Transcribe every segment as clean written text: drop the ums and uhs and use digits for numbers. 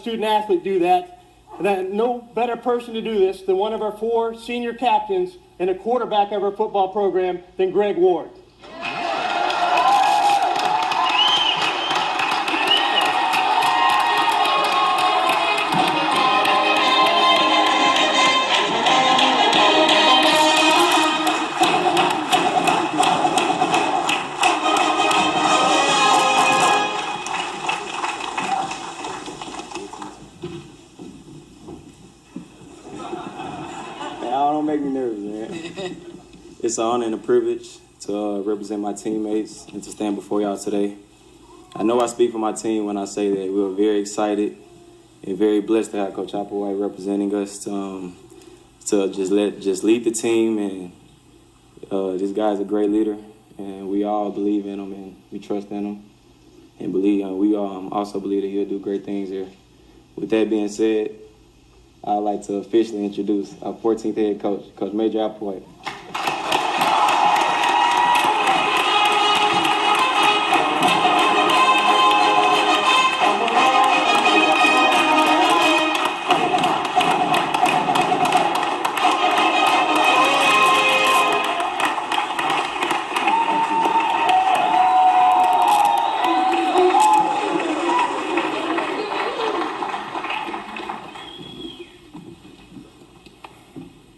student athlete do that. And then no better person to do this than one of our 4 senior captains and a quarterback of our football program than Greg Ward. Don't make me nervous, man. It's an honor and a privilege to represent my teammates and to stand before y'all today. I know I speak for my team when I say that we were very excited and very blessed to have Coach Applewhite representing us to just lead the team. And this guy's a great leader, and we all believe in him and we trust in him, and we also believe that he'll do great things here. With that being said, I'd like to officially introduce our 14th head coach, Coach Major Applewhite.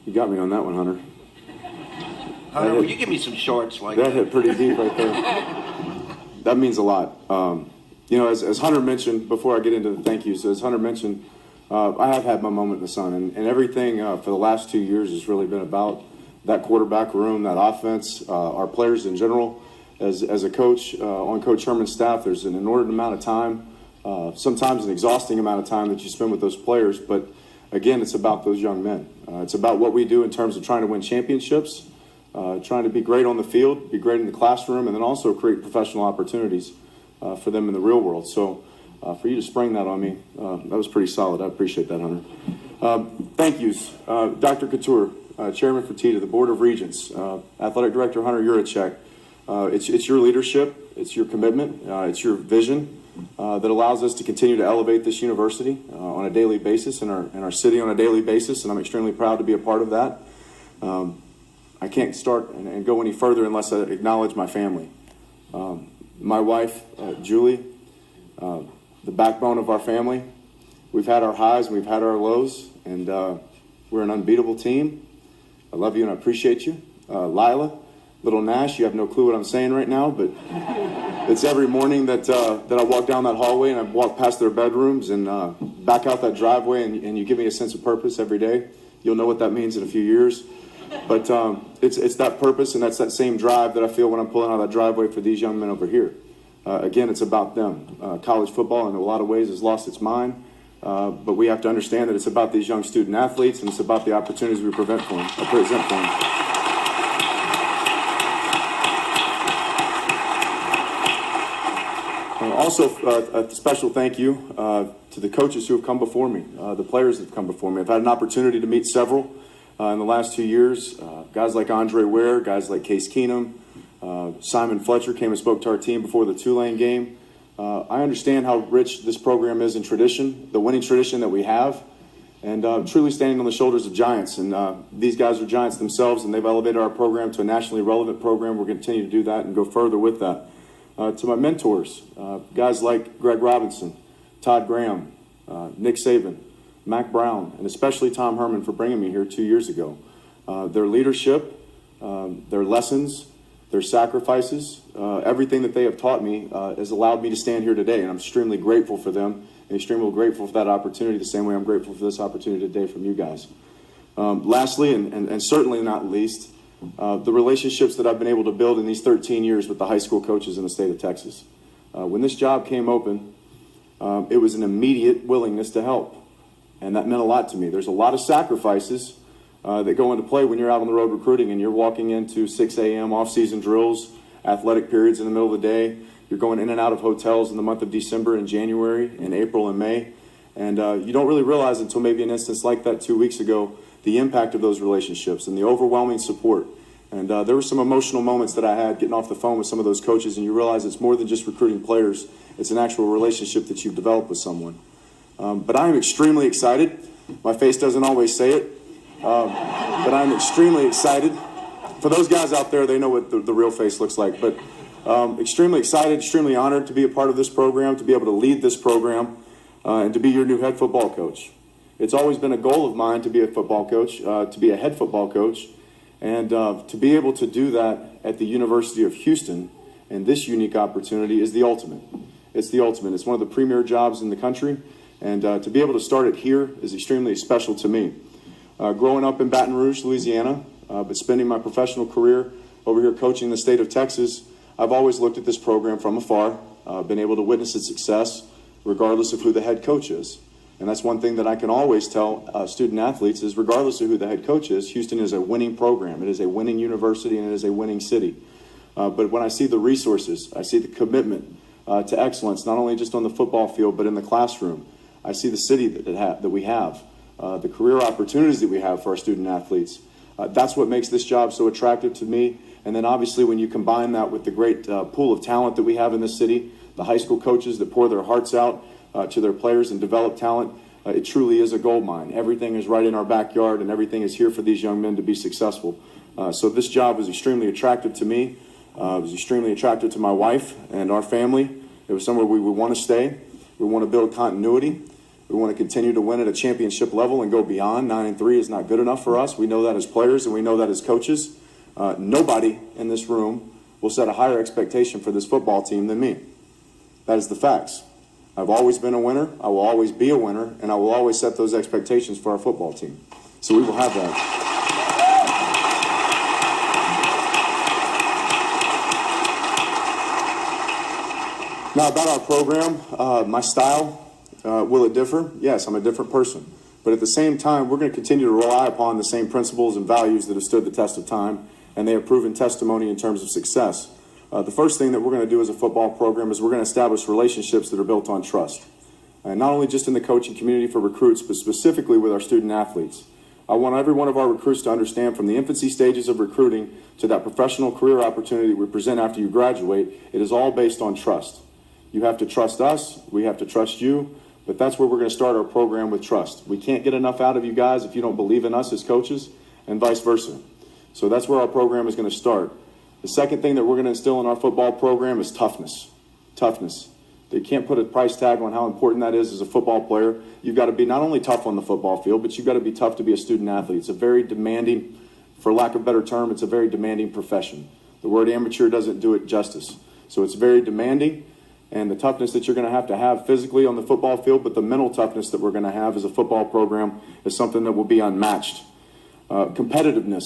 You got me on that one, Hunter. Hunter, will you give me some shorts like that? That hit pretty deep right there. That means a lot. You know, as Hunter mentioned, before I get into the thank yous, as Hunter mentioned, I have had my moment in the sun, and everything for the last 2 years has really been about that quarterback room, that offense, our players in general. As a coach on Coach Herman's staff, there's an inordinate amount of time, sometimes an exhausting amount of time that you spend with those players, but again, it's about those young men. It's about what we do in terms of trying to win championships, trying to be great on the field, be great in the classroom, and then also create professional opportunities for them in the real world. So for you to spring that on me, that was pretty solid. I appreciate that, Hunter. Thank yous. Dr. Couture, Chairman Fertitta, the Board of Regents, Athletic Director Hunter Yurachek. It's your leadership, it's your commitment, it's your vision that allows us to continue to elevate this university on a daily basis and our city on a daily basis, and I'm extremely proud to be a part of that. I can't start and go any further unless I acknowledge my family. My wife, Julie, the backbone of our family. We've had our highs and we've had our lows, and we're an unbeatable team. I love you and I appreciate you. Lila, little Nash, you have no clue what I'm saying right now, but it's every morning that I walk down that hallway and I walk past their bedrooms and back out that driveway, and you give me a sense of purpose every day. You'll know what that means in a few years. But it's that purpose, and that's that same drive that I feel when I'm pulling out of that driveway for these young men over here. Again, it's about them. College football, in a lot of ways, has lost its mind. But we have to understand that it's about these young student athletes, and it's about the opportunities we present for them. Also, a special thank you to the coaches who have come before me, the players that have come before me. I've had an opportunity to meet several in the last 2 years. Guys like Andre Ware, guys like Case Keenum, Simon Fletcher came and spoke to our team before the Tulane game. I understand how rich this program is in tradition, the winning tradition that we have, and truly standing on the shoulders of giants. And these guys are giants themselves, and they've elevated our program to a nationally relevant program. We're going to continue to do that and go further with that. To my mentors, guys like Greg Robinson, Todd Graham, Nick Saban, Mac Brown, and especially Tom Herman for bringing me here 2 years ago. Their leadership, their lessons, their sacrifices, everything that they have taught me has allowed me to stand here today, and I'm extremely grateful for them and extremely grateful for that opportunity, the same way I'm grateful for this opportunity today from you guys. Lastly, and certainly not least, the relationships that I've been able to build in these 13 years with the high school coaches in the state of Texas. When this job came open, it was an immediate willingness to help, and that meant a lot to me. There's a lot of sacrifices that go into play when you're out on the road recruiting and you're walking into 6 a.m. off-season drills, athletic periods in the middle of the day. You're going in and out of hotels in the month of December and January and April and May, and you don't really realize until maybe an instance like that 2 weeks ago the impact of those relationships and the overwhelming support. And there were some emotional moments that I had getting off the phone with some of those coaches, and you realize it's more than just recruiting players. It's an actual relationship that you've developed with someone. But I am extremely excited. My face doesn't always say it, but I'm extremely excited. For those guys out there, they know what the real face looks like. But extremely excited, extremely honored to be a part of this program, to be able to lead this program, and to be your new head football coach. It's always been a goal of mine to be a football coach, to be a head football coach, and to be able to do that at the University of Houston and this unique opportunity is the ultimate. It's the ultimate. It's one of the premier jobs in the country, and to be able to start it here is extremely special to me. Growing up in Baton Rouge, Louisiana, but spending my professional career over here coaching the state of Texas, I've always looked at this program from afar, been able to witness its success regardless of who the head coach is. And that's one thing that I can always tell student athletes is regardless of who the head coach is, Houston is a winning program. It is a winning university and it is a winning city. But when I see the resources, I see the commitment to excellence, not only just on the football field, but in the classroom. I see the city that we have, the career opportunities that we have for our student athletes. That's what makes this job so attractive to me. And then obviously when you combine that with the great pool of talent that we have in this city, the high school coaches that pour their hearts out to their players and develop talent, it truly is a gold mine. Everything is right in our backyard and everything is here for these young men to be successful. So this job was extremely attractive to me. It was extremely attractive to my wife and our family. It was somewhere we would want to stay. We want to build continuity. We want to continue to win at a championship level and go beyond. 9-3 is not good enough for us. We know that as players and we know that as coaches. Nobody in this room will set a higher expectation for this football team than me. That is the facts. I've always been a winner. I will always be a winner, and I will always set those expectations for our football team. So we will have that. Now about our program, my style, will it differ? Yes, I'm a different person. But at the same time, we're going to continue to rely upon the same principles and values that have stood the test of time, and they have proven testimony in terms of success. The first thing that we're going to do as a football program is we're going to establish relationships that are built on trust. And not only just in the coaching community for recruits, but specifically with our student athletes. I want every one of our recruits to understand from the infancy stages of recruiting to that professional career opportunity that we present after you graduate, it is all based on trust. You have to trust us, we have to trust you, but that's where we're going to start our program with trust. We can't get enough out of you guys if you don't believe in us as coaches, and vice versa. So that's where our program is going to start. The second thing that we're going to instill in our football program is toughness. Toughness. You can't put a price tag on how important that is as a football player. You've got to be not only tough on the football field, but you've got to be tough to be a student athlete. It's a very demanding, for lack of a better term, it's a very demanding profession. The word amateur doesn't do it justice. So it's very demanding, and the toughness that you're going to have physically on the football field, but the mental toughness that we're going to have as a football program is something that will be unmatched. Competitiveness.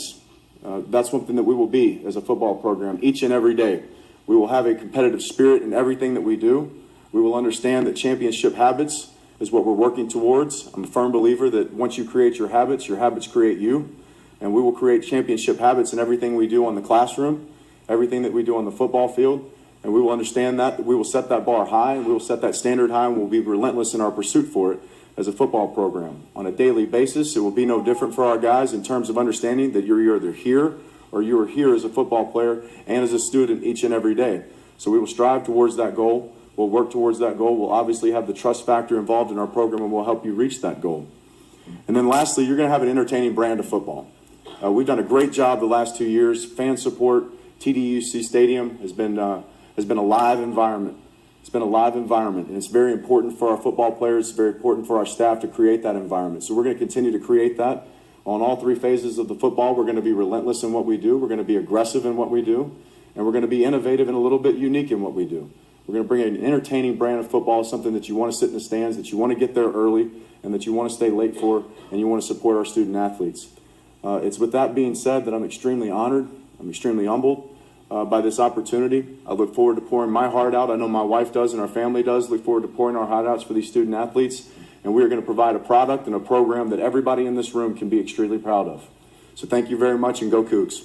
That's something that we will be as a football program each and every day. We will have a competitive spirit in everything that we do. We will understand that championship habits is what we're working towards. I'm a firm believer that once you create your habits create you. And we will create championship habits in everything we do on the classroom, everything that we do on the football field. And we will understand that we will set that bar high, and we will set that standard high, and we'll be relentless in our pursuit for it as a football program. On a daily basis, it will be no different for our guys in terms of understanding that you're either here or you are here as a football player and as a student each and every day. So we will strive towards that goal. We'll work towards that goal. We'll obviously have the trust factor involved in our program, and we'll help you reach that goal. And then lastly, you're going to have an entertaining brand of football. We've done a great job the last 2 years. Fan support, TDUC Stadium has been a live environment. It's been a live environment, and it's very important for our football players. It's very important for our staff to create that environment. So we're going to continue to create that on all three phases of the football. We're going to be relentless in what we do. We're going to be aggressive in what we do, and we're going to be innovative and a little bit unique in what we do. We're going to bring an entertaining brand of football, something that you want to sit in the stands, that you want to get there early, and that you want to stay late for, and you want to support our student athletes. It's with that being said that I'm extremely honored. I'm extremely humbled by this opportunity. I look forward to pouring my heart out. I know my wife does and our family does. Look forward to pouring our heart outs for these student athletes. And we are going to provide a product and a program that everybody in this room can be extremely proud of. So thank you very much, and go Cougs.